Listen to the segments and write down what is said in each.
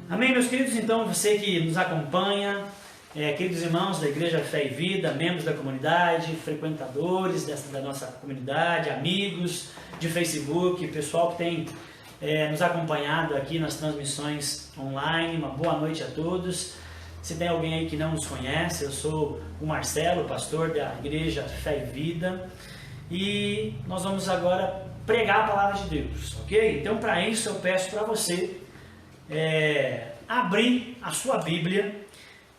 Amém, meus queridos? Então, você que nos acompanha, queridos irmãos da Igreja Fé e Vida, membros da comunidade, frequentadores da nossa comunidade, amigos de Facebook, pessoal que tem nos acompanhado aqui nas transmissões online, uma boa noite a todos. Se tem alguém aí que não nos conhece, eu sou o Marcelo, pastor da Igreja Fé e Vida, e nós vamos agora pregar a palavra de Deus, ok? Então, para isso, eu peço para você abrir a sua Bíblia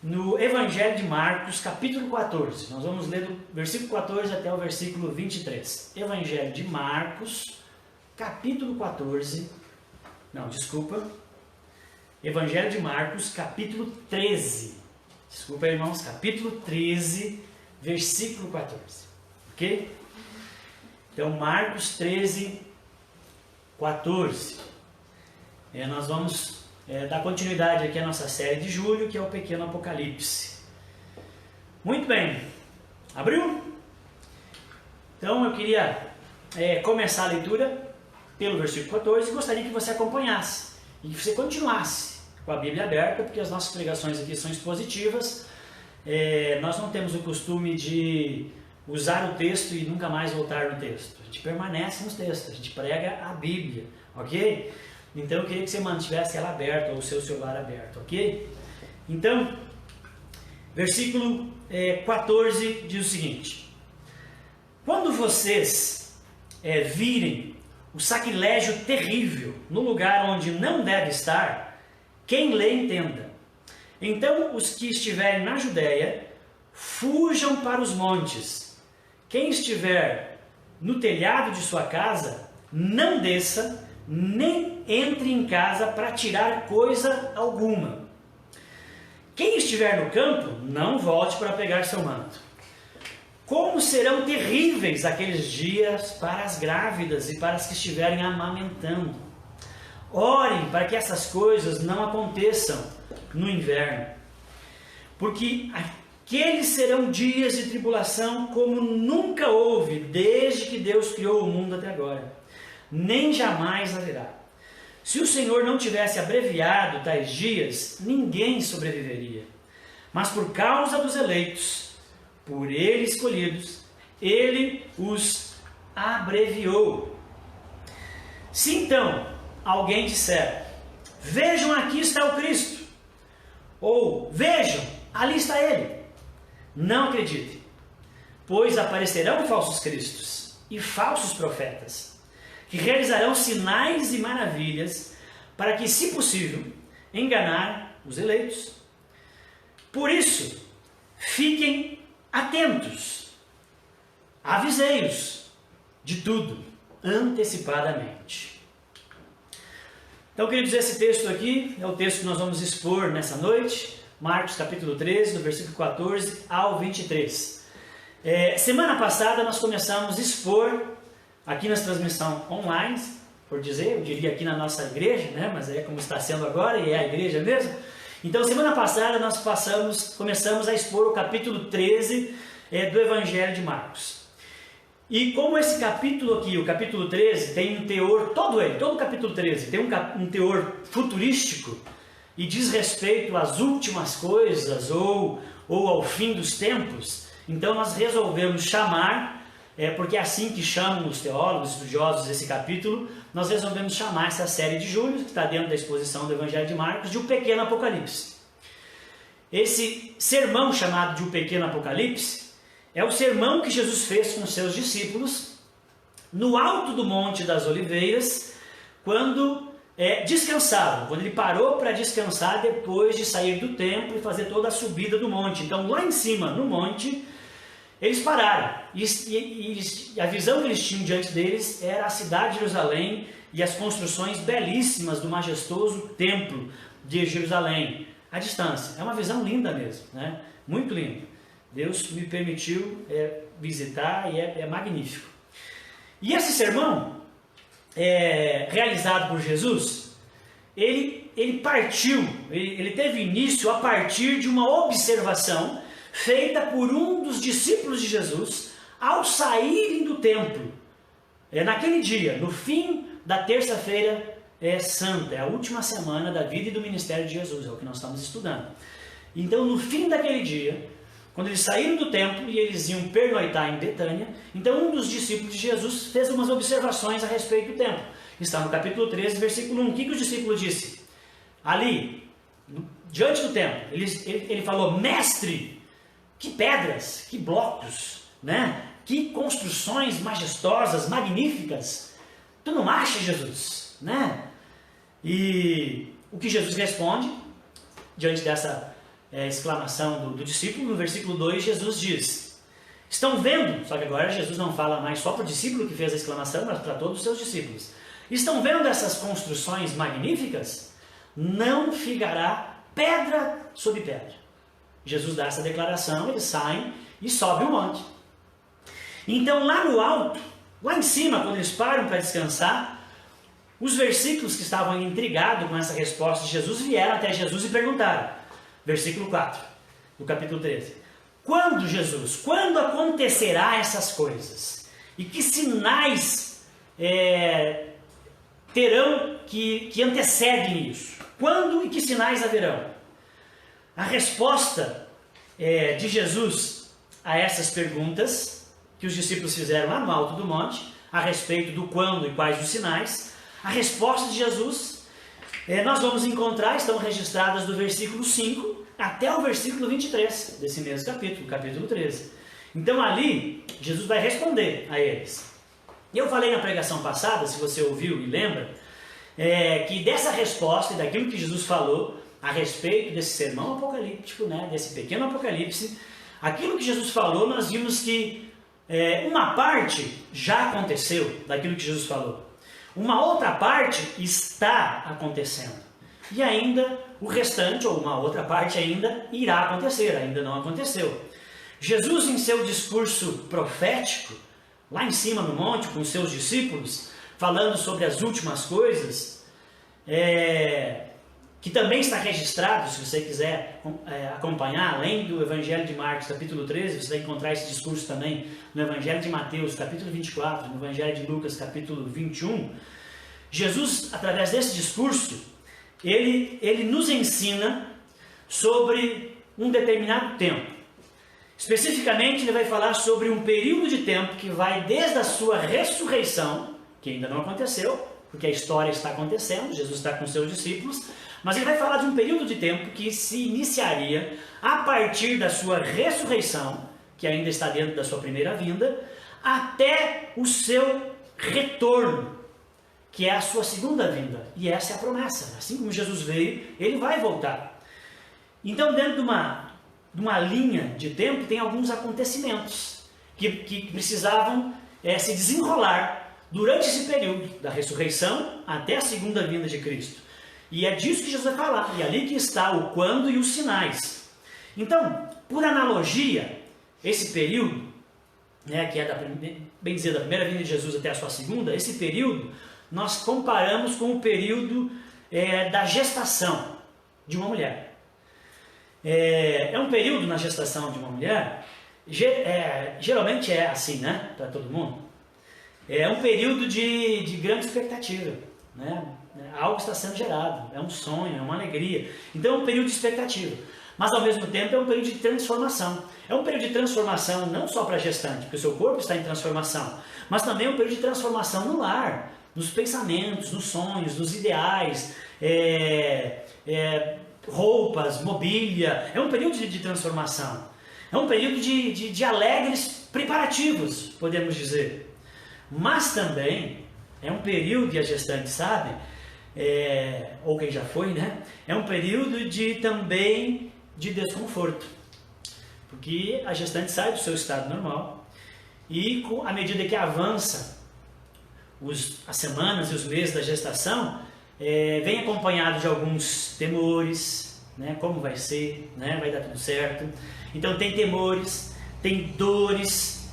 no Evangelho de Marcos, capítulo 14. Nós vamos ler do versículo 14 até o versículo 23. Evangelho de Marcos, capítulo 14. Não, desculpa. Evangelho de Marcos, capítulo 13. Desculpa, irmãos, capítulo 13, versículo 14. Ok? Então, Marcos 13, 14. Nós vamos dar continuidade aqui à nossa série de julho, que é o Pequeno Apocalipse. Muito bem. Abriu? Então, eu queria começar a leitura pelo versículo 14 e gostaria que você acompanhasse e que você continuasse com a Bíblia aberta, porque as nossas pregações aqui são expositivas. Nós não temos o costume de usar o texto e nunca mais voltar no texto. A gente permanece nos textos, a gente prega a Bíblia, ok? Então eu queria que você mantivesse ela aberta, ou o seu celular aberto, ok? Então, versículo 14 diz o seguinte: quando vocês virem o sacrilégio terrível no lugar onde não deve estar, quem lê entenda. Então os que estiverem na Judéia, fujam para os montes. Quem estiver no telhado de sua casa, não desça, nem entre em casa para tirar coisa alguma. Quem estiver no campo, não volte para pegar seu manto. Como serão terríveis aqueles dias para as grávidas e para as que estiverem amamentando. Orem para que essas coisas não aconteçam no inverno, porque aqueles serão dias de tribulação como nunca houve desde que Deus criou o mundo até agora, nem jamais haverá. Se o Senhor não tivesse abreviado tais dias, ninguém sobreviveria. Mas por causa dos eleitos, por Ele escolhidos, Ele os abreviou. Se então alguém disser: vejam, aqui está o Cristo, ou vejam, ali está Ele, não acreditem, pois aparecerão falsos cristos e falsos profetas, que realizarão sinais e maravilhas, para que, se possível, enganar os eleitos. Por isso, fiquem atentos, avisei-os de tudo antecipadamente. Então, queridos, esse texto aqui é o texto que nós vamos expor nessa noite, Marcos capítulo 13, do versículo 14 ao 23. Semana passada nós começamos a expor aqui nas transmissões online, por dizer, eu diria aqui na nossa igreja, né? Mas é como está sendo agora, e é a igreja mesmo. Então, semana passada nós começamos a expor o capítulo 13 do Evangelho de Marcos. E como esse capítulo aqui, o capítulo 13, tem um teor, todo o capítulo 13 tem um teor futurístico e diz respeito às últimas coisas ou ao fim dos tempos, então nós resolvemos chamar, porque é assim que chamam os teólogos, estudiosos esse capítulo, nós resolvemos chamar essa série de julho, que está dentro da exposição do Evangelho de Marcos, de um Pequeno Apocalipse. Esse sermão chamado de um Pequeno Apocalipse é o sermão que Jesus fez com seus discípulos no alto do Monte das Oliveiras, quando descansavam, quando ele parou para descansar depois de sair do templo e fazer toda a subida do monte. Então, lá em cima, no monte, eles pararam, e a visão que eles tinham diante deles era a cidade de Jerusalém e as construções belíssimas do majestoso templo de Jerusalém, à distância. É uma visão linda mesmo, né? Muito linda. Deus me permitiu visitar e é magnífico. E esse sermão, realizado por Jesus, ele partiu, ele teve início a partir de uma observação feita por um dos discípulos de Jesus ao saírem do templo, naquele dia, no fim da terça-feira Santa, é a última semana da vida e do ministério de Jesus, é o que nós estamos estudando. Então, no fim daquele dia, quando eles saíram do templo e eles iam pernoitar em Betânia, então um dos discípulos de Jesus fez umas observações a respeito do templo. Está no capítulo 13, versículo 1. O que o discípulo disse? Ali, diante do templo, ele falou: mestre, que pedras, que blocos, né? Que construções majestosas, magníficas. Tu não acha, Jesus? Né? E o que Jesus responde, diante dessa exclamação do discípulo, no versículo 2, Jesus diz: estão vendo, só que agora Jesus não fala mais só para o discípulo que fez a exclamação, mas para todos os seus discípulos. Estão vendo essas construções magníficas? Não ficará pedra sobre pedra. Jesus dá essa declaração, eles saem e sobem o monte. Então lá no alto, lá em cima, quando eles param para descansar, os versículos que estavam intrigados com essa resposta de Jesus vieram até Jesus e perguntaram. Versículo 4, do capítulo 13. Quando, Jesus, quando acontecerá essas coisas? E que sinais terão que antecedem isso? Quando e que sinais haverão? A resposta de Jesus a essas perguntas que os discípulos fizeram lá no alto do monte, a respeito do quando e quais os sinais, a resposta de Jesus, nós vamos encontrar, estão registradas do versículo 5 até o versículo 23 desse mesmo capítulo, capítulo 13. Então ali, Jesus vai responder a eles. Eu falei na pregação passada, se você ouviu e lembra, que dessa resposta e daquilo que Jesus falou a respeito desse sermão apocalíptico, né, desse pequeno apocalipse, aquilo que Jesus falou, nós vimos que uma parte já aconteceu daquilo que Jesus falou. Uma outra parte está acontecendo. E ainda o restante, ou uma outra parte ainda, irá acontecer, ainda não aconteceu. Jesus, em seu discurso profético, lá em cima no monte, com os seus discípulos, falando sobre as últimas coisas, que também está registrado, se você quiser acompanhar, além do Evangelho de Marcos, capítulo 13, você vai encontrar esse discurso também no Evangelho de Mateus, capítulo 24, no Evangelho de Lucas, capítulo 21. Jesus, através desse discurso, ele nos ensina sobre um determinado tempo. Especificamente, ele vai falar sobre um período de tempo que vai desde a sua ressurreição, que ainda não aconteceu, porque a história está acontecendo, Jesus está com seus discípulos, mas ele vai falar de um período de tempo que se iniciaria a partir da sua ressurreição, que ainda está dentro da sua primeira vinda, até o seu retorno, que é a sua segunda vinda. E essa é a promessa. Assim como Jesus veio, ele vai voltar. Então, dentro de uma linha de tempo, tem alguns acontecimentos que precisavam se desenrolar durante esse período, da ressurreição até a segunda vinda de Cristo. E é disso que Jesus vai falar. E é ali que está o quando e os sinais. Então, por analogia, esse período, que é bem dizer, da primeira vinda de Jesus até a sua segunda, esse período nós comparamos com o período da gestação de uma mulher. É um período na gestação de uma mulher, geralmente é assim, né, para todo mundo. É um período de grande expectativa, né? Algo está sendo gerado, é um sonho, é uma alegria. Então é um período de expectativa, mas ao mesmo tempo é um período de transformação. É um período de transformação não só para a gestante, porque o seu corpo está em transformação, mas também é um período de transformação no lar, nos pensamentos, nos sonhos, nos ideais, roupas, mobília. É um período de transformação. É um período de alegres preparativos, podemos dizer. Mas também é um período, e a gestante sabe, ou quem já foi, né? É um período também de desconforto. Porque a gestante sai do seu estado normal e, à medida que avança as semanas e os meses da gestação, vem acompanhado de alguns temores, né? Como vai ser, né? Vai dar tudo certo. Então tem temores, tem dores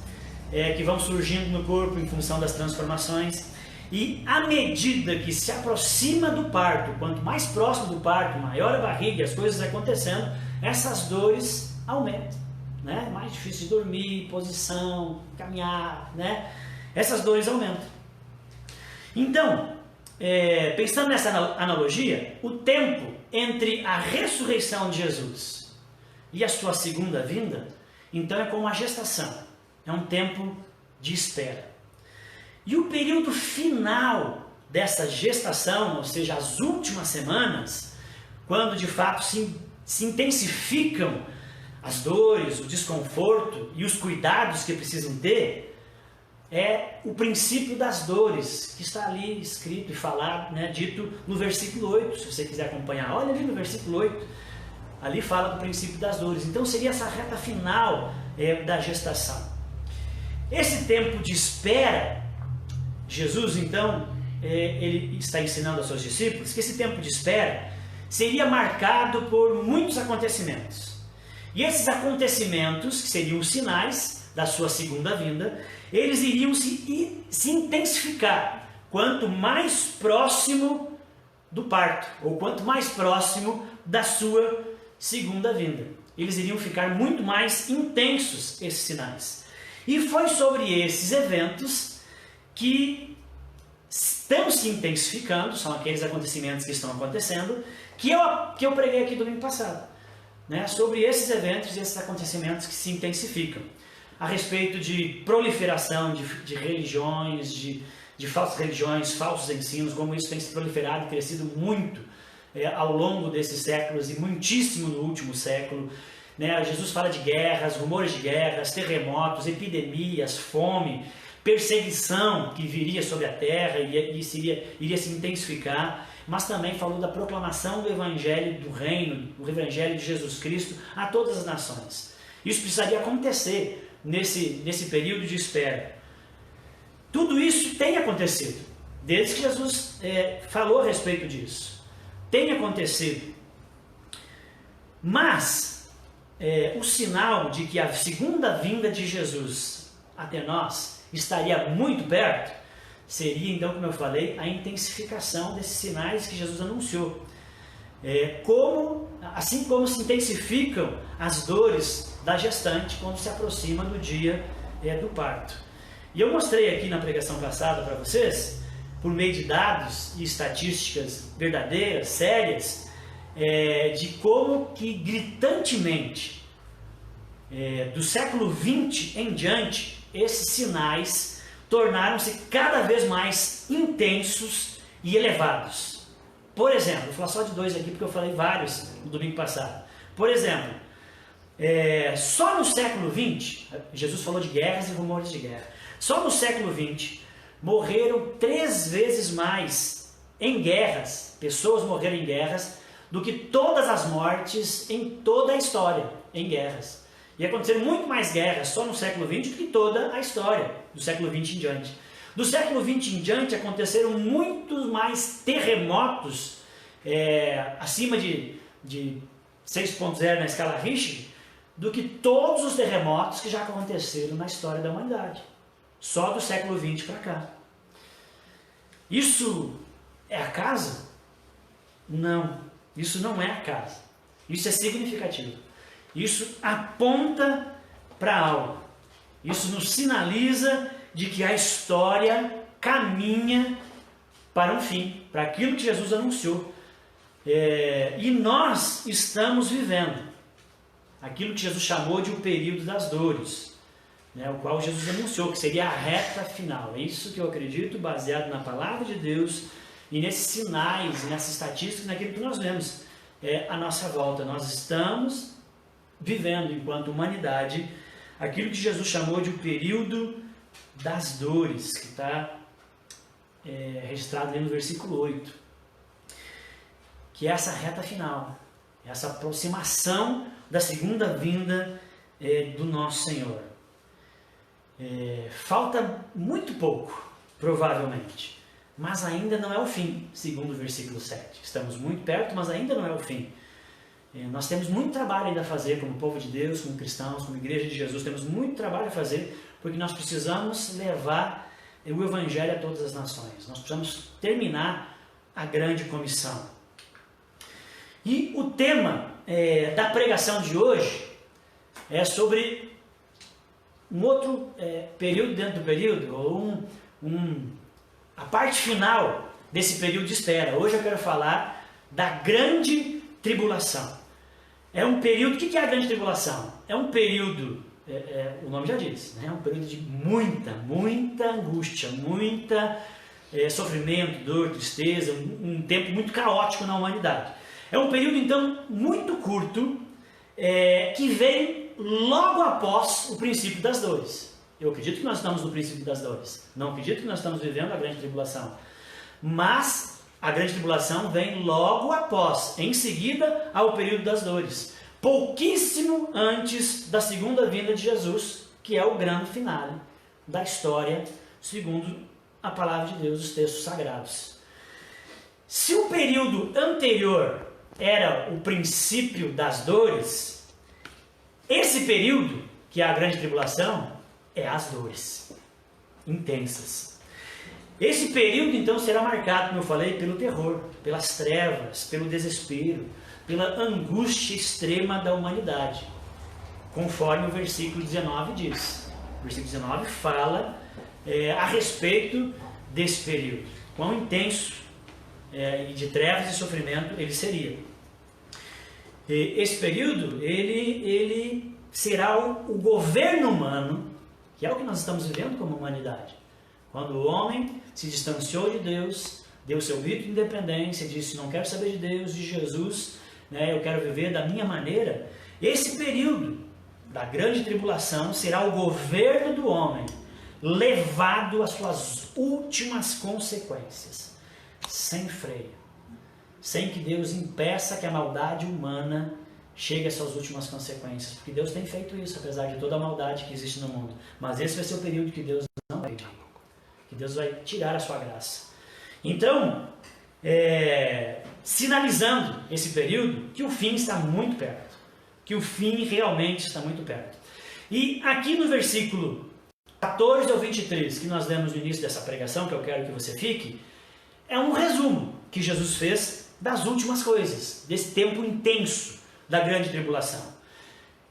que vão surgindo no corpo em função das transformações. E à medida que se aproxima do parto, quanto mais próximo do parto, maior a barriga e as coisas acontecendo, essas dores aumentam, né? Mais difícil de dormir, posição, caminhar, né? Essas dores aumentam. Então, pensando nessa analogia, o tempo entre a ressurreição de Jesus e a sua segunda vinda, então é como a gestação, é um tempo de espera. E o período final dessa gestação, ou seja, as últimas semanas, quando de fato se intensificam as dores, o desconforto e os cuidados que precisam ter, é o princípio das dores, que está ali escrito e falado, né, dito no versículo 8, se você quiser acompanhar, olha ali no versículo 8, ali fala do princípio das dores. Então seria essa reta final da gestação. Esse tempo de espera, Jesus então, ele está ensinando aos seus discípulos que esse tempo de espera seria marcado por muitos acontecimentos. E esses acontecimentos, que seriam os sinais da sua segunda vinda, eles iriam se intensificar quanto mais próximo do parto, ou quanto mais próximo da sua segunda vinda. Eles iriam ficar muito mais intensos, esses sinais. E foi sobre esses eventos que estão se intensificando, são aqueles acontecimentos que estão acontecendo, que eu preguei aqui domingo passado, né? Sobre esses eventos e esses acontecimentos que se intensificam, a respeito de proliferação de religiões, de falsas religiões, falsos ensinos, como isso tem se proliferado e crescido muito ao longo desses séculos e muitíssimo no último século. Né? Jesus fala de guerras, rumores de guerras, terremotos, epidemias, fome, perseguição que viria sobre a terra e iria se intensificar, mas também falou da proclamação do Evangelho do Reino, do Evangelho de Jesus Cristo a todas as nações. Isso precisaria acontecer nesse período de espera. Tudo isso tem acontecido, desde que Jesus falou a respeito disso. Tem acontecido. Mas o sinal de que a segunda vinda de Jesus até nós estaria muito perto, seria então, como eu falei, a intensificação desses sinais que Jesus anunciou. Assim como se intensificam as dores da gestante quando se aproxima do dia do parto. E eu mostrei aqui na pregação passada para vocês, por meio de dados e estatísticas verdadeiras, sérias, de como que gritantemente, do século XX em diante, esses sinais tornaram-se cada vez mais intensos e elevados. Por exemplo, vou falar só de dois aqui porque eu falei vários no domingo passado. Por exemplo, só no século XX, Jesus falou de guerras e rumores de guerra, só no século XX morreram 3 vezes mais em guerras, pessoas morreram em guerras, do que todas as mortes em toda a história em guerras. E aconteceram muito mais guerras só no século XX do que toda a história do século XX em diante. Do século XX em diante aconteceram muitos mais terremotos, acima de 6.0 na escala Richter, do que todos os terremotos que já aconteceram na história da humanidade. Só do século XX para cá. Isso é acaso? Não, isso não é acaso. Isso é significativo. Isso aponta para algo. Isso nos sinaliza de que a história caminha para um fim, para aquilo que Jesus anunciou. E nós estamos vivendo aquilo que Jesus chamou de o período das dores, né, o qual Jesus anunciou que seria a reta final. É isso que eu acredito, baseado na palavra de Deus e nesses sinais, nessas estatísticas, naquilo que nós vemos à nossa volta. Nós estamos vivendo, enquanto humanidade, aquilo que Jesus chamou de o período das dores, que está registrado ali no versículo 8, que é essa reta final, essa aproximação da segunda vinda do nosso Senhor. Falta muito pouco, provavelmente, mas ainda não é o fim, segundo o versículo 7. Estamos muito perto, mas ainda não é o fim. Nós temos muito trabalho ainda a fazer como povo de Deus, como cristãos, como igreja de Jesus. Temos muito trabalho a fazer, porque nós precisamos levar o Evangelho a todas as nações. Nós precisamos terminar a grande comissão. E o tema da pregação de hoje é sobre um outro período dentro do período, ou a parte final desse período de espera. Hoje eu quero falar da grande tribulação. É um período, o que é a grande tribulação? É um período, o nome já diz, né? É um período de muita angústia, muita sofrimento, dor, tristeza, um tempo muito caótico na humanidade. É um período, então, muito curto, que vem logo após o princípio das dores. Eu acredito que nós estamos no princípio das dores. Não acredito que nós estamos vivendo a grande tribulação. Mas a grande tribulação vem logo após, em seguida ao período das dores. Pouquíssimo antes da segunda vinda de Jesus, que é o grande finale da história, segundo a palavra de Deus, os textos sagrados. Se o período anterior era o princípio das dores, esse período, que é a grande tribulação, é as dores intensas. Esse período, então, será marcado, como eu falei, pelo terror, pelas trevas, pelo desespero, pela angústia extrema da humanidade, conforme o versículo 19 diz. O versículo 19 fala a respeito desse período, quão intenso de trevas e sofrimento ele seria. Esse período, ele será o governo humano, que é o que nós estamos vivendo como humanidade. Quando o homem se distanciou de Deus, deu seu grito de independência, disse: não quero saber de Deus, de Jesus, eu quero viver da minha maneira. Esse período da grande tribulação será o governo do homem levado às suas últimas consequências, sem freio, sem que Deus impeça que a maldade humana chegue às suas últimas consequências, porque Deus tem feito isso, apesar de toda a maldade que existe no mundo. Mas esse vai ser o período que Deus não vai tirar, que Deus vai tirar a sua graça. Então, sinalizando esse período, que o fim está muito perto, que o fim realmente está muito perto. E aqui no versículo 14 ao 23, que nós lemos no início dessa pregação, que eu quero que você fique, é um resumo que Jesus fez das últimas coisas, desse tempo intenso da grande tribulação.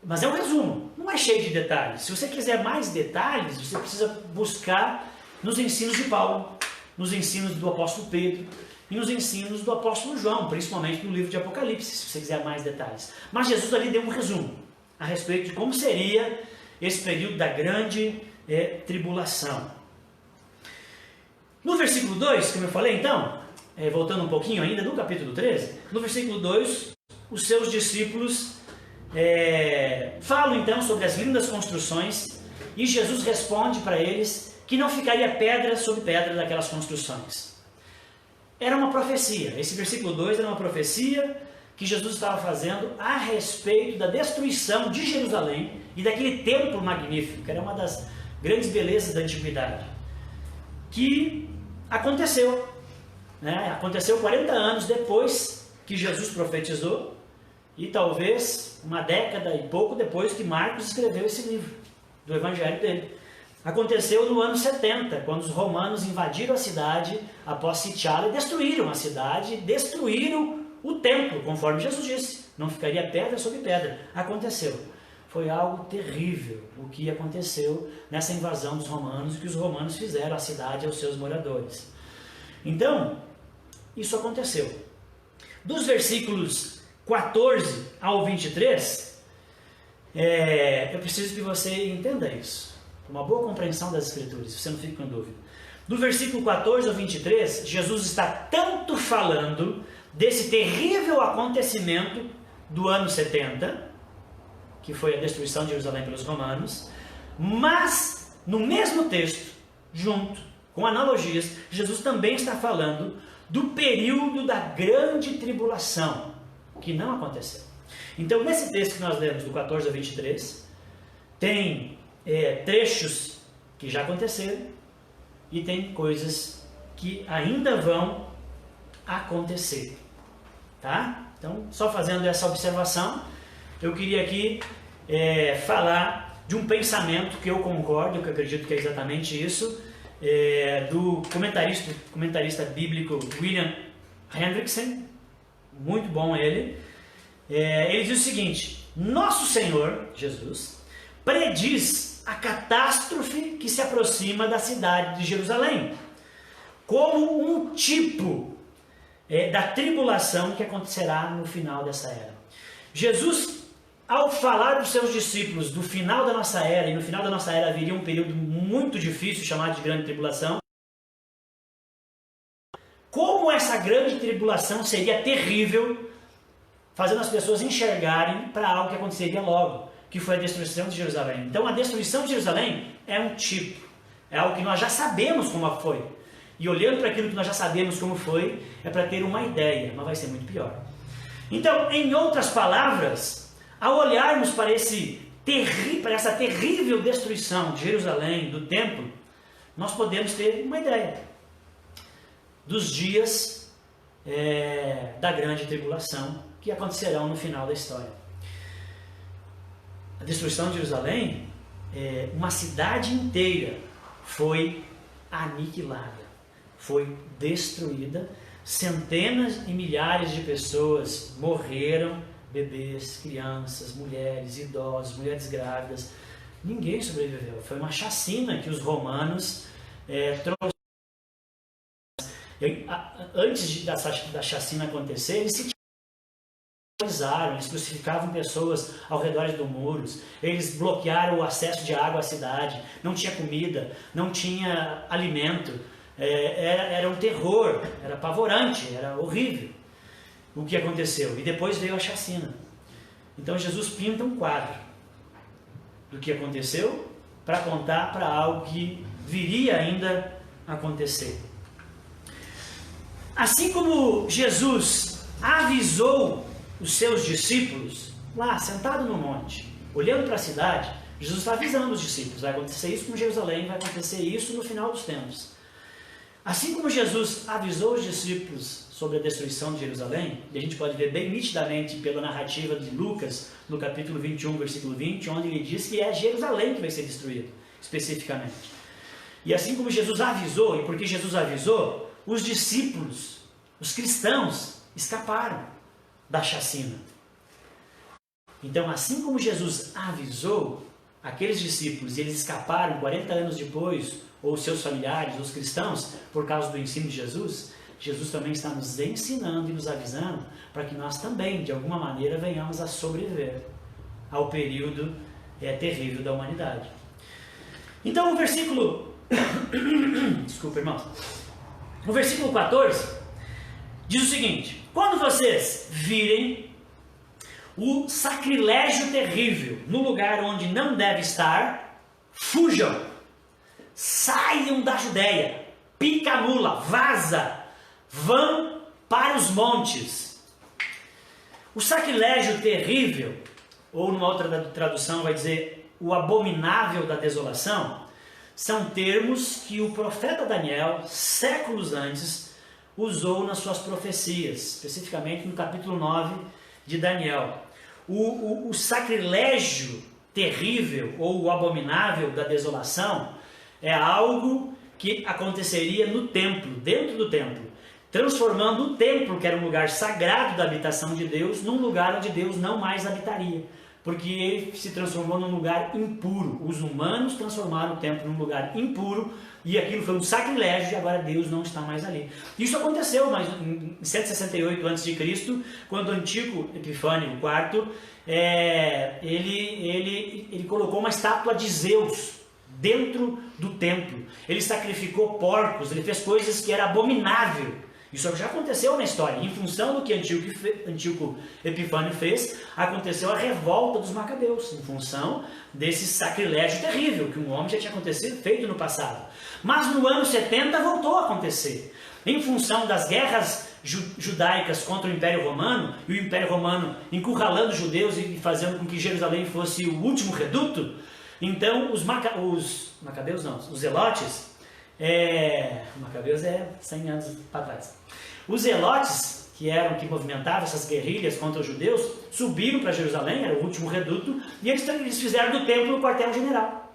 Mas é um resumo, não é cheio de detalhes. Se você quiser mais detalhes, você precisa buscar nos ensinos de Paulo, nos ensinos do apóstolo Pedro e nos ensinos do apóstolo João, principalmente no livro de Apocalipse, se você quiser mais detalhes. Mas Jesus ali deu um resumo a respeito de como seria esse período da grande tribulação. No versículo 2, como eu falei então, voltando um pouquinho ainda no capítulo 13, no versículo 2, os seus discípulos falam então sobre as lindas construções e Jesus responde para eles que não ficaria pedra sobre pedra daquelas construções. Era uma profecia, esse versículo 2 era uma profecia que Jesus estava fazendo a respeito da destruição de Jerusalém e daquele templo magnífico, que era uma das grandes belezas da antiguidade, que aconteceu, aconteceu 40 anos depois que Jesus profetizou e talvez uma década e pouco depois que Marcos escreveu esse livro do evangelho dele. Aconteceu no ano 70, quando os romanos invadiram a cidade após sitiá-la e destruíram a cidade, destruíram o templo, conforme Jesus disse, não ficaria pedra sobre pedra. Aconteceu. Foi algo terrível o que aconteceu nessa invasão dos romanos, que os romanos fizeram à cidade e aos seus moradores. Então, isso aconteceu. Dos versículos 14 ao 23, eu preciso que você entenda isso, uma boa compreensão das Escrituras, você não fique com dúvida. Do versículo 14 ao 23, Jesus está tanto falando desse terrível acontecimento do ano 70, que foi a destruição de Jerusalém pelos romanos, mas no mesmo texto, junto com analogias, Jesus também está falando do período da grande tribulação, que não aconteceu. Então, nesse texto que nós lemos, do 14 ao 23, tem trechos que já aconteceram e tem coisas que ainda vão acontecer. Tá? Então, só fazendo essa observação, eu queria aqui falar de um pensamento que eu concordo, que eu acredito que é exatamente isso, do comentarista bíblico William Hendrickson, muito bom ele. Ele diz o seguinte: nosso Senhor, Jesus, prediz a catástrofe que se aproxima da cidade de Jerusalém. como um tipo da tribulação que acontecerá no final dessa era. Jesus, ao falar dos seus discípulos do final da nossa era, e no final da nossa era viria um período muito difícil chamado de grande tribulação, como essa grande tribulação seria terrível, fazendo as pessoas enxergarem para algo que aconteceria logo, que foi a destruição de Jerusalém. Então a destruição de Jerusalém é um tipo, é algo que nós já sabemos como foi. E olhando para aquilo que nós já sabemos como foi, é para ter uma ideia, mas vai ser muito pior. Então, em outras palavras, ao olharmos para essa terrível destruição de Jerusalém, do templo, nós podemos ter uma ideia dos dias da grande tribulação que acontecerão no final da história. A destruição de Jerusalém, uma cidade inteira foi aniquilada, foi destruída, centenas e milhares de pessoas morreram, bebês, crianças, mulheres, idosos, mulheres grávidas, ninguém sobreviveu. Foi uma chacina que os romanos trouxeram. Antes da chacina acontecer, eles eles crucificavam pessoas ao redor dos muros, eles bloquearam o acesso de água à cidade, não tinha comida, não tinha alimento, era um terror, era apavorante, era horrível o que aconteceu. E depois veio a chacina. Então Jesus pinta um quadro do que aconteceu para apontar para algo que viria ainda a acontecer. Assim como Jesus avisou os seus discípulos, lá sentado no monte, olhando para a cidade, Jesus está avisando os discípulos, vai acontecer isso com Jerusalém, vai acontecer isso no final dos tempos. Assim como Jesus avisou os discípulos sobre a destruição de Jerusalém, e a gente pode ver bem nitidamente pela narrativa de Lucas, no capítulo 21, versículo 20, onde ele diz que é Jerusalém que vai ser destruído, especificamente. E assim como Jesus avisou, e porque Jesus avisou, os discípulos, os cristãos, escaparam da chacina. Então, assim como Jesus avisou aqueles discípulos e eles escaparam 40 anos depois, ou seus familiares, os cristãos, por causa do ensino de Jesus, Jesus também está nos ensinando e nos avisando para que nós também, de alguma maneira, venhamos a sobreviver ao período terrível da humanidade. Então, o versículo... Desculpa, irmãos. No versículo 14, diz o seguinte: quando vocês virem o sacrilégio terrível no lugar onde não deve estar, fujam, saiam da Judéia, pica a mula, vaza, vão para os montes. O sacrilégio terrível, ou numa outra tradução vai dizer o abominável da desolação, são termos que o profeta Daniel, séculos antes, usou nas suas profecias, especificamente no capítulo 9 de Daniel. O sacrilégio terrível ou o abominável da desolação é algo que aconteceria no templo, dentro do templo, transformando o templo, que era um lugar sagrado da habitação de Deus, num lugar onde Deus não mais habitaria, porque ele se transformou num lugar impuro. Os humanos transformaram o templo num lugar impuro, e aquilo foi um sacrilégio, e agora Deus não está mais ali. Isso aconteceu mas em 168 a.C., quando o Antíoco Epifânio IV, ele colocou uma estátua de Zeus dentro do templo. Ele sacrificou porcos, ele fez coisas que era abominável. Isso já aconteceu na história. Em função do que Antíoco Epifânio fez, aconteceu a revolta dos Macabeus, em função desse sacrilégio terrível que um homem já tinha feito no passado. Mas no ano 70 voltou a acontecer. Em função das guerras judaicas contra o Império Romano, e o Império Romano encurralando os judeus e fazendo com que Jerusalém fosse o último reduto, então os Macabeus não, os Zelotes, Macabeus 100 anos para trás. Os Zelotes, que movimentavam essas guerrilhas contra os judeus, subiram para Jerusalém, era o último reduto, e eles fizeram do templo o quartel-general.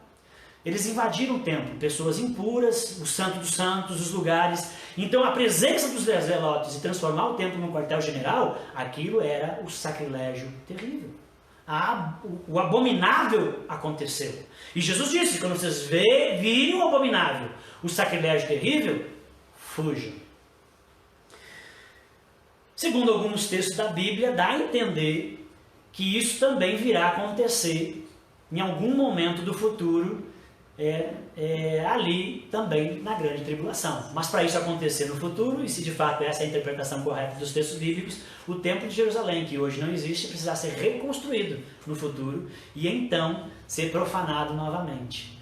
Eles invadiram o templo, pessoas impuras, o santo dos santos, os lugares. Então a presença dos Zelotes e transformar o templo num quartel-general, aquilo era o sacrilégio terrível. O abominável aconteceu. E Jesus disse: quando vocês virem o abominável, o sacrilégio terrível, fujam. Segundo alguns textos da Bíblia, dá a entender que isso também virá a acontecer em algum momento do futuro, ali também na grande tribulação. Mas para isso acontecer no futuro, e se de fato essa é a interpretação correta dos textos bíblicos, o templo de Jerusalém, que hoje não existe, precisará ser reconstruído no futuro e então ser profanado novamente.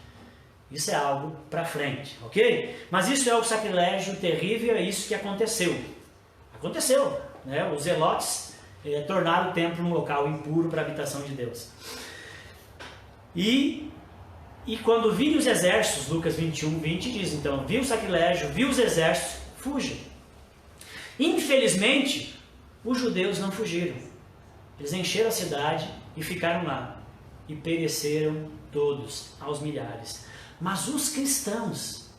Isso é algo para frente, ok? Mas isso é o sacrilégio terrível, é isso que aconteceu. Aconteceu, né? Os zelotes tornaram o templo um local impuro para a habitação de Deus. E quando virem os exércitos, Lucas 21, 20 diz, então, viu o sacrilégio, viu os exércitos, fujam. Infelizmente, os judeus não fugiram. Eles encheram a cidade e ficaram lá. E pereceram todos, aos milhares. Mas os cristãos,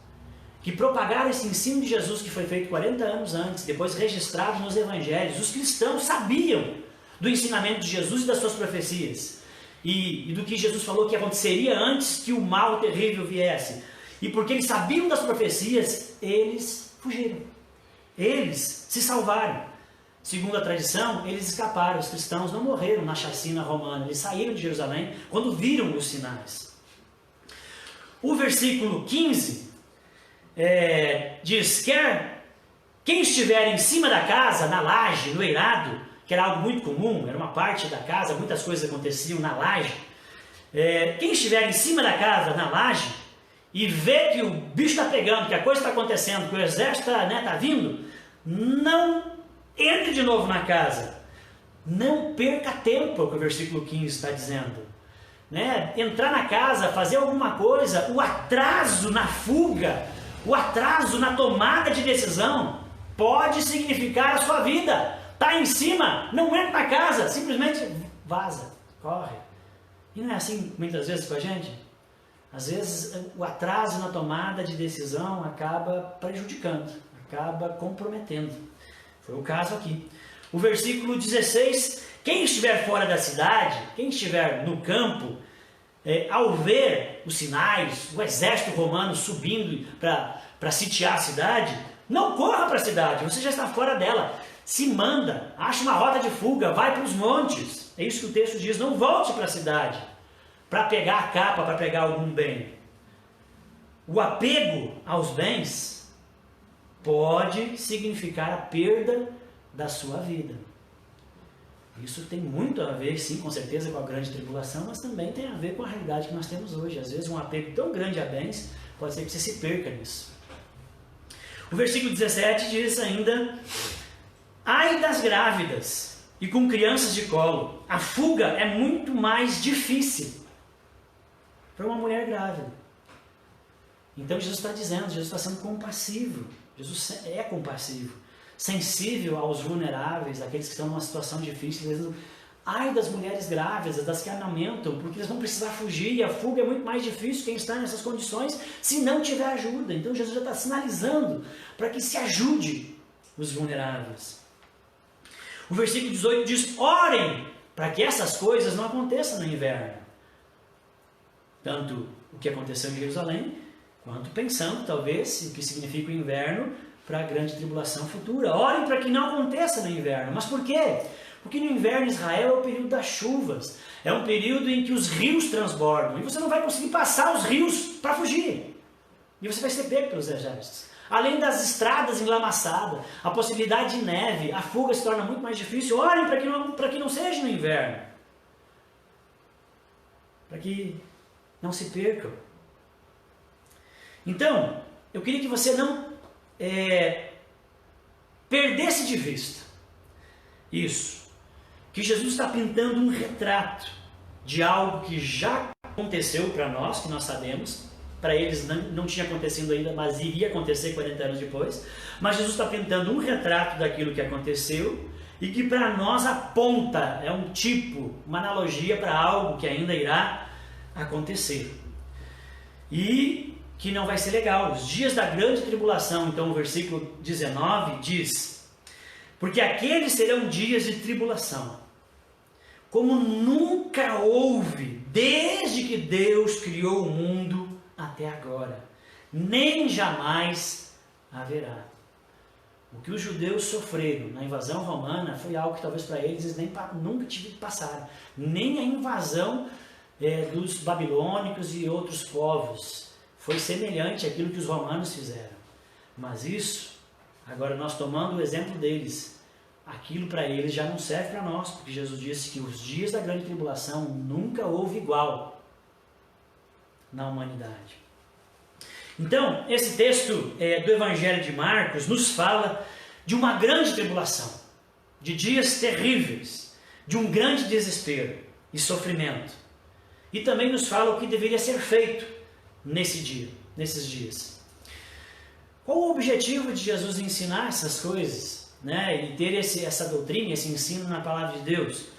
que propagaram esse ensino de Jesus, que foi feito 40 anos antes, depois registrado nos evangelhos, os cristãos sabiam do ensinamento de Jesus e das suas profecias. E do que Jesus falou que aconteceria antes que o mal terrível viesse. E porque eles sabiam das profecias, eles fugiram. Eles se salvaram. Segundo a tradição, eles escaparam. Os cristãos não morreram na chacina romana. Eles saíram de Jerusalém quando viram os sinais. O versículo 15 diz, quem estiver em cima da casa, na laje, no eirado, que era algo muito comum, era uma parte da casa, muitas coisas aconteciam na laje. Quem estiver em cima da casa, na laje, e vê que o bicho está pegando, que a coisa está acontecendo, que o exército está vindo, não entre de novo na casa. Não perca tempo, é o que o versículo 15 está dizendo. Entrar na casa, fazer alguma coisa, o atraso na fuga, o atraso na tomada de decisão, pode significar a sua vida. Está em cima, não entra na casa, simplesmente vaza, corre. E não é assim muitas vezes com a gente? Às vezes o atraso na tomada de decisão acaba prejudicando, acaba comprometendo. Foi o caso aqui. O versículo 16, quem estiver fora da cidade, quem estiver no campo, ao ver os sinais, o exército romano subindo para sitiar a cidade, não corra para a cidade, você já está fora dela. Se manda, acha uma rota de fuga, vai para os montes. É isso que o texto diz, não volte para a cidade para pegar a capa, para pegar algum bem. O apego aos bens pode significar a perda da sua vida. Isso tem muito a ver, sim, com certeza, com a grande tribulação, mas também tem a ver com a realidade que nós temos hoje. Às vezes um apego tão grande a bens pode ser que você se perca nisso. O versículo 17 diz ainda, ai das grávidas e com crianças de colo, a fuga é muito mais difícil para uma mulher grávida. Então Jesus está dizendo, Jesus está sendo compassivo, Jesus é compassivo, sensível aos vulneráveis, aqueles que estão numa situação difícil, dizendo, ai das mulheres grávidas, das que amamentam, porque eles vão precisar fugir, e a fuga é muito mais difícil quem está nessas condições, se não tiver ajuda. Então Jesus já está sinalizando para que se ajude os vulneráveis. O versículo 18 diz, orem para que essas coisas não aconteçam no inverno. Tanto o que aconteceu em Jerusalém, quanto pensando, talvez, o que significa o inverno para a grande tribulação futura. Orem para que não aconteça no inverno. Mas por quê? Porque no inverno em Israel é o período das chuvas. É um período em que os rios transbordam. E você não vai conseguir passar os rios para fugir. E você vai ser pego pelos exércitos. Além das estradas enlamaçadas, a possibilidade de neve, a fuga se torna muito mais difícil. Orem para que não seja no inverno. Para que não se percam. Então, eu queria que você não perdesse de vista isso, que Jesus está pintando um retrato de algo que já aconteceu para nós, que nós sabemos. Para eles não tinha acontecido ainda, mas iria acontecer 40 anos depois. Mas Jesus está pintando um retrato daquilo que aconteceu e que para nós aponta, é um tipo, uma analogia para algo que ainda irá acontecer. E que não vai ser legal. Os dias da grande tribulação, então o versículo 19 diz, porque aqueles serão dias de tribulação, como nunca houve, desde que Deus criou o mundo até agora, nem jamais haverá. O que os judeus sofreram na invasão romana foi algo que talvez para eles nem nunca passaram. Nem a invasão dos babilônicos e outros povos foi semelhante àquilo que os romanos fizeram. Mas isso, agora nós tomando o exemplo deles, aquilo para eles já não serve para nós, porque Jesus disse que os dias da grande tribulação nunca houve igual na humanidade. Então, esse texto do Evangelho de Marcos nos fala de uma grande tribulação, de dias terríveis, de um grande desespero e sofrimento. E também nos fala o que deveria ser feito nesses dias. Qual o objetivo de Jesus ensinar essas coisas, né, e ter essa doutrina, esse ensino na palavra de Deus?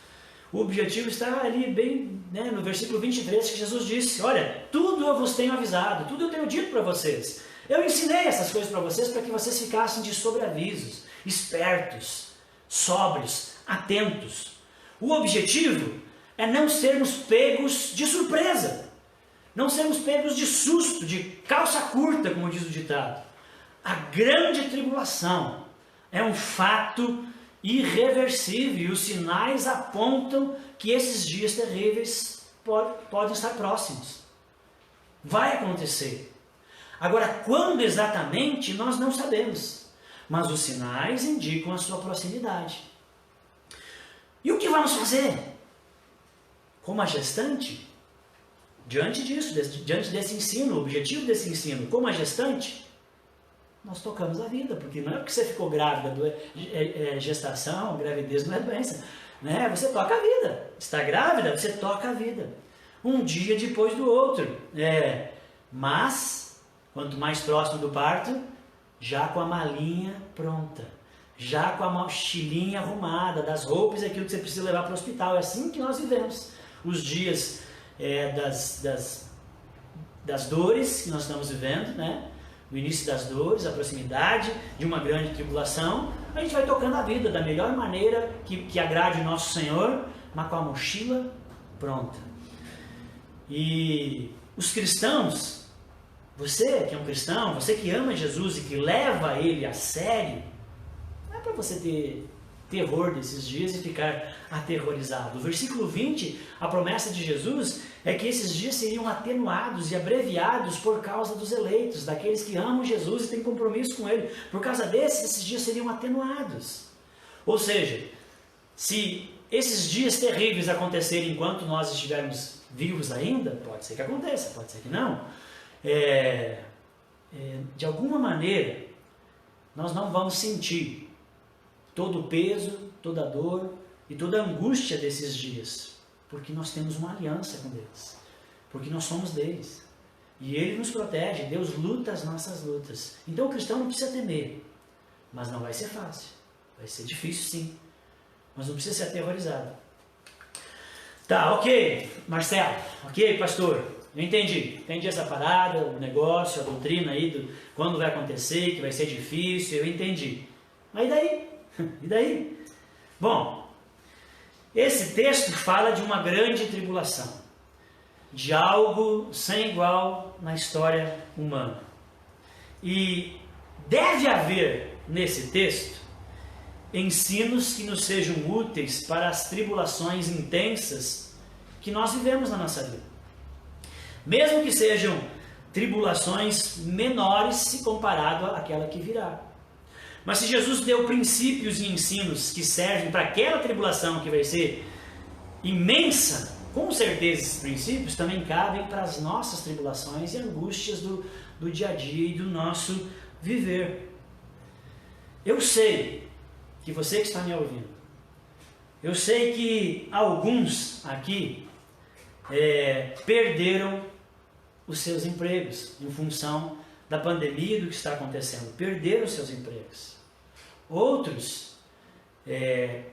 O objetivo está ali bem, né, no versículo 23, que Jesus disse: olha, tudo eu vos tenho avisado, tudo eu tenho dito para vocês. Eu ensinei essas coisas para vocês que ficassem de sobreavisos, espertos, sóbrios, atentos. O objetivo é não sermos pegos de surpresa, não sermos pegos de susto, de calça curta, como diz o ditado. A grande tribulação é um fato irreversível e os sinais apontam que esses dias terríveis podem estar próximos. Vai acontecer. Agora, quando exatamente, nós não sabemos, mas os sinais indicam a sua proximidade. E o que vamos fazer? Como a gestante, diante disso, diante desse ensino, o objetivo desse ensino, como a gestante, nós tocamos a vida, porque não é porque você ficou grávida, gestação, gravidez não é doença, né? Você toca a vida. Está grávida, você toca a vida. Um dia depois do outro. Mas, quanto mais próximo do parto, já com a malinha pronta, já com a mochilinha arrumada, das roupas, aquilo que você precisa levar para o hospital. É assim que nós vivemos. Os dias das dores que nós estamos vivendo, né? O início das dores, a proximidade de uma grande tribulação, a gente vai tocando a vida da melhor maneira que agrade o nosso Senhor, mas com a mochila pronta. E os cristãos, você que é um cristão, você que ama Jesus e que leva Ele a sério, não é para você ter terror desses dias e ficar aterrorizado. O versículo 20, a promessa de Jesus é que esses dias seriam atenuados e abreviados por causa dos eleitos, daqueles que amam Jesus e têm compromisso com Ele. Por causa esses dias seriam atenuados. Ou seja, se esses dias terríveis acontecerem enquanto nós estivermos vivos ainda, pode ser que aconteça, pode ser que não. De alguma maneira, nós não vamos sentir todo o peso, toda a dor e toda a angústia desses dias, porque nós temos uma aliança com Deus, porque nós somos deles, e Ele nos protege, Deus luta as nossas lutas. Então o cristão não precisa temer, mas não vai ser fácil, vai ser difícil sim, mas não precisa ser aterrorizado. Tá, ok, Marcelo, ok, pastor, eu entendi essa parada, o negócio, a doutrina aí, do quando vai acontecer, que vai ser difícil, eu entendi. Mas e daí? E daí? Bom, esse texto fala de uma grande tribulação, de algo sem igual na história humana. E deve haver nesse texto ensinos que nos sejam úteis para as tribulações intensas que nós vivemos na nossa vida. Mesmo que sejam tribulações menores se comparado àquela que virá. Mas se Jesus deu princípios e ensinos que servem para aquela tribulação que vai ser imensa, com certeza esses princípios também cabem para as nossas tribulações e angústias do dia a dia e do nosso viver. Eu sei que você que está me ouvindo, eu sei que alguns aqui perderam os seus empregos em função da pandemia e do que está acontecendo, perderam os seus empregos. Outros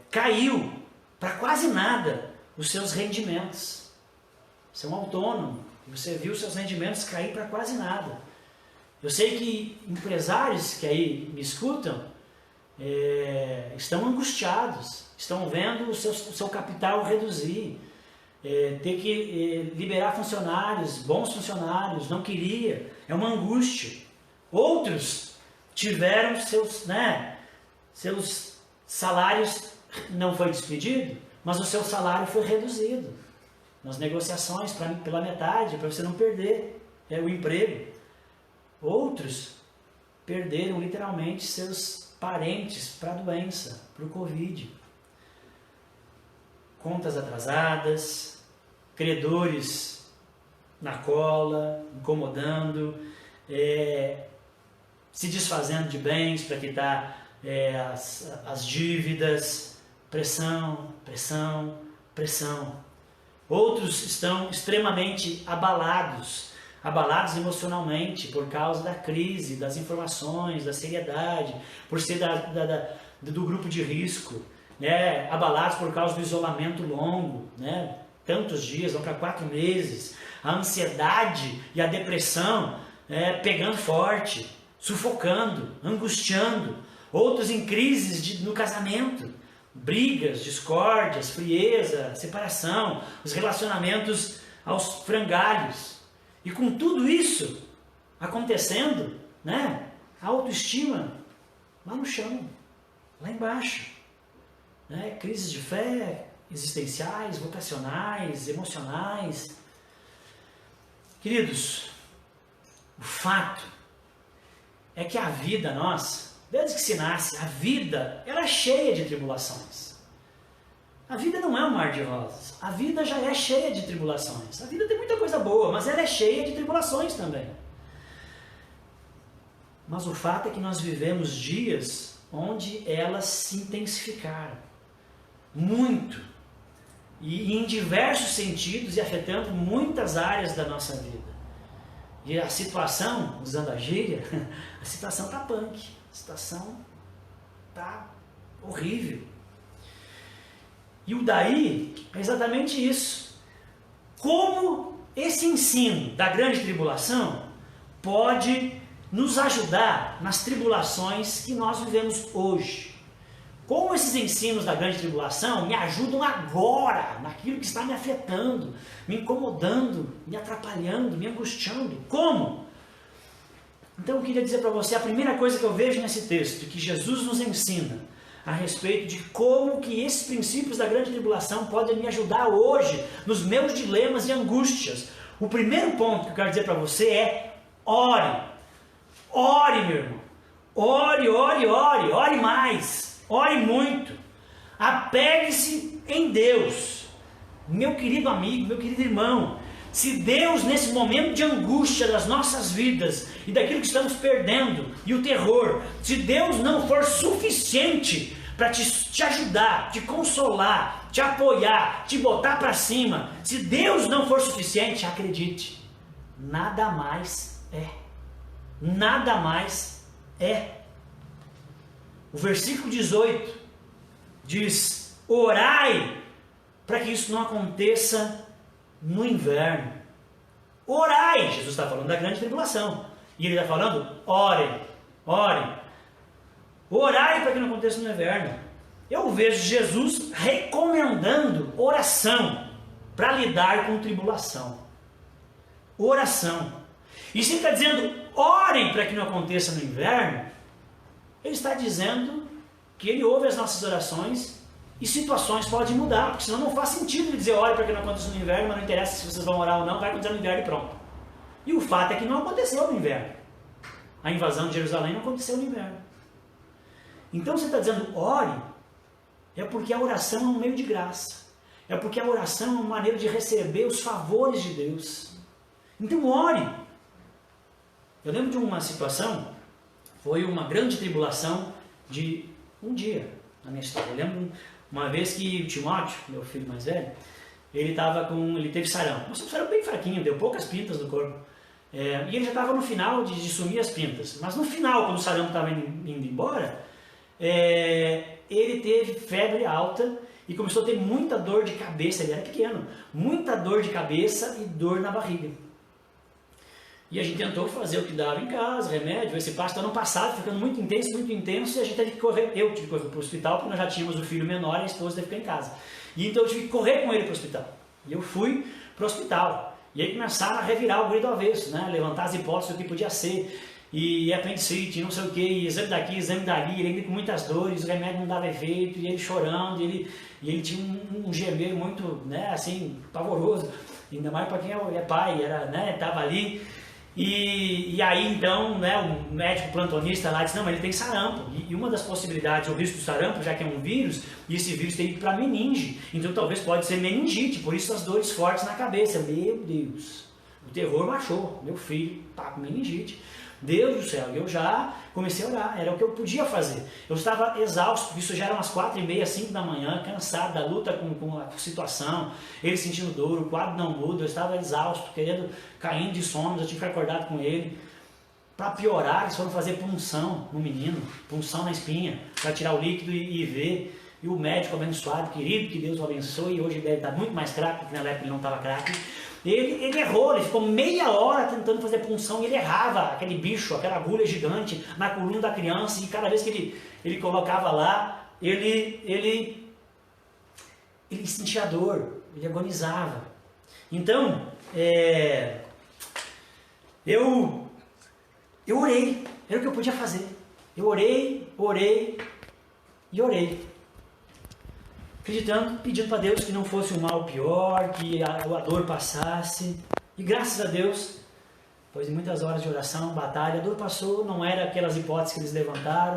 caiu para quase nada os seus rendimentos. Você é um autônomo e você viu os seus rendimentos cair para quase nada. Eu sei que empresários que aí me escutam estão angustiados, estão vendo o seu capital reduzir, ter que liberar funcionários, bons funcionários, não queria, é uma angústia. Outros tiveram seus salários não foi despedido, mas o seu salário foi reduzido nas negociações pela metade, para você não perder o emprego. Outros perderam literalmente seus parentes para a doença, para o Covid. Contas atrasadas, credores na cola, incomodando, se desfazendo de bens para quitar as dívidas, pressão, pressão, pressão. Outros estão extremamente abalados emocionalmente por causa da crise, das informações, da seriedade, por ser do grupo de risco, né? Abalados por causa do isolamento longo, né? Tantos dias, vão para 4 meses, a ansiedade e a depressão pegando forte, sufocando, angustiando. Outros em crises no casamento, brigas, discórdias, frieza, separação, os relacionamentos aos frangalhos. E com tudo isso acontecendo, né, a autoestima lá no chão, lá embaixo. Né, crises de fé, existenciais, vocacionais, emocionais. Queridos, o fato é que a vida nossa, desde que se nasce, a vida ela é cheia de tribulações. A vida não é um mar de rosas. A vida já é cheia de tribulações. A vida tem muita coisa boa, mas ela é cheia de tribulações também. Mas o fato é que nós vivemos dias onde elas se intensificaram. Muito. E em diversos sentidos e afetando muitas áreas da nossa vida. E a situação, usando a gíria, a situação está punk. A situação está horrível. E o daí é exatamente isso. Como esse ensino da grande tribulação pode nos ajudar nas tribulações que nós vivemos hoje. Como esses ensinos da grande tribulação me ajudam agora, naquilo que está me afetando, me incomodando, me atrapalhando, me angustiando. Como? Então eu queria dizer para você, a primeira coisa que eu vejo nesse texto, que Jesus nos ensina a respeito de como que esses princípios da grande tribulação podem me ajudar hoje, nos meus dilemas e angústias. O primeiro ponto que eu quero dizer para você é: ore. Ore, meu irmão. Ore, ore, ore. Ore mais. Ore muito. Apegue-se em Deus. Meu querido amigo, meu querido irmão, se Deus, nesse momento de angústia das nossas vidas e daquilo que estamos perdendo e o terror, se Deus não for suficiente para te ajudar, te consolar, te apoiar, te botar para cima, se Deus não for suficiente, acredite, nada mais é. Nada mais é. O versículo 18 diz: orai para que isso não aconteça no inverno. Orai, Jesus está falando da grande tribulação. E ele está falando, orem, orem. Orai para que não aconteça no inverno. Eu vejo Jesus recomendando oração para lidar com tribulação. Oração. E se ele está dizendo, orem para que não aconteça no inverno, ele está dizendo que ele ouve as nossas orações e situações podem mudar, porque senão não faz sentido ele dizer, ore para que não aconteça no inverno, mas não interessa se vocês vão orar ou não, vai acontecer no inverno e pronto. E o fato é que não aconteceu no inverno. A invasão de Jerusalém não aconteceu no inverno. Então você está dizendo, ore, é porque a oração é um meio de graça. É porque a oração é uma maneira de receber os favores de Deus. Então ore. Eu lembro de uma situação, foi uma grande tribulação de um dia na minha história. Eu lembro uma vez que o Timóteo, meu filho mais velho, ele teve sarão. Mas um sarão bem fraquinho, deu poucas pintas no corpo. E ele já estava no final de sumir as pintas. Mas no final, quando o sarão estava indo embora, ele teve febre alta e começou a ter muita dor de cabeça. Ele era pequeno, muita dor de cabeça e dor na barriga. E a gente tentou fazer o que dava em casa, remédio, esse passo não passava, ficando muito intenso, e a gente teve que correr. Eu tive que correr para o hospital, porque nós já tínhamos o filho menor e a esposa teve que ficar em casa. E então eu tive que correr com ele para o hospital. E eu fui para o hospital. E aí começaram a revirar o guri do avesso, né? Levantar as hipóteses do que podia ser. e apendicite, não sei o que, exame daqui, exame dali, ele ainda com muitas dores, o remédio não dava efeito, e ele chorando, e ele tinha um gemer muito, né, assim, pavoroso, ainda mais para quem é pai, era, né, tava ali. E aí então, né, o médico plantonista lá disse, não, mas ele tem sarampo, e uma das possibilidades, o risco do sarampo, já que é um vírus, e esse vírus tem ido para meninge, então talvez pode ser meningite, por isso as dores fortes na cabeça. Meu Deus, o terror baixou, meu filho tá com meningite. Deus do céu, eu já comecei a orar, era o que eu podia fazer. Eu estava exausto, isso já era umas 4h30, 5 da manhã, cansado da luta com a situação, ele sentindo dor, o quadro não muda, eu estava exausto, caindo de sono, eu tive que ficar acordado com ele. Para piorar, eles foram fazer punção no menino, punção na espinha, para tirar o líquido e ver. E o médico abençoado, querido, que Deus o abençoe, e hoje ele deve estar muito mais craque, porque na época ele não estava craque. Ele errou, ele ficou meia hora tentando fazer punção e ele errava aquele bicho, aquela agulha gigante na coluna da criança, e cada vez que ele colocava lá, ele sentia dor, ele agonizava. Então, eu orei, era o que eu podia fazer. Eu orei e orei. Acreditando, pedindo para Deus que não fosse um mal pior, que a dor passasse. E graças a Deus, depois de muitas horas de oração, batalha, a dor passou, não era aquelas hipóteses que eles levantaram.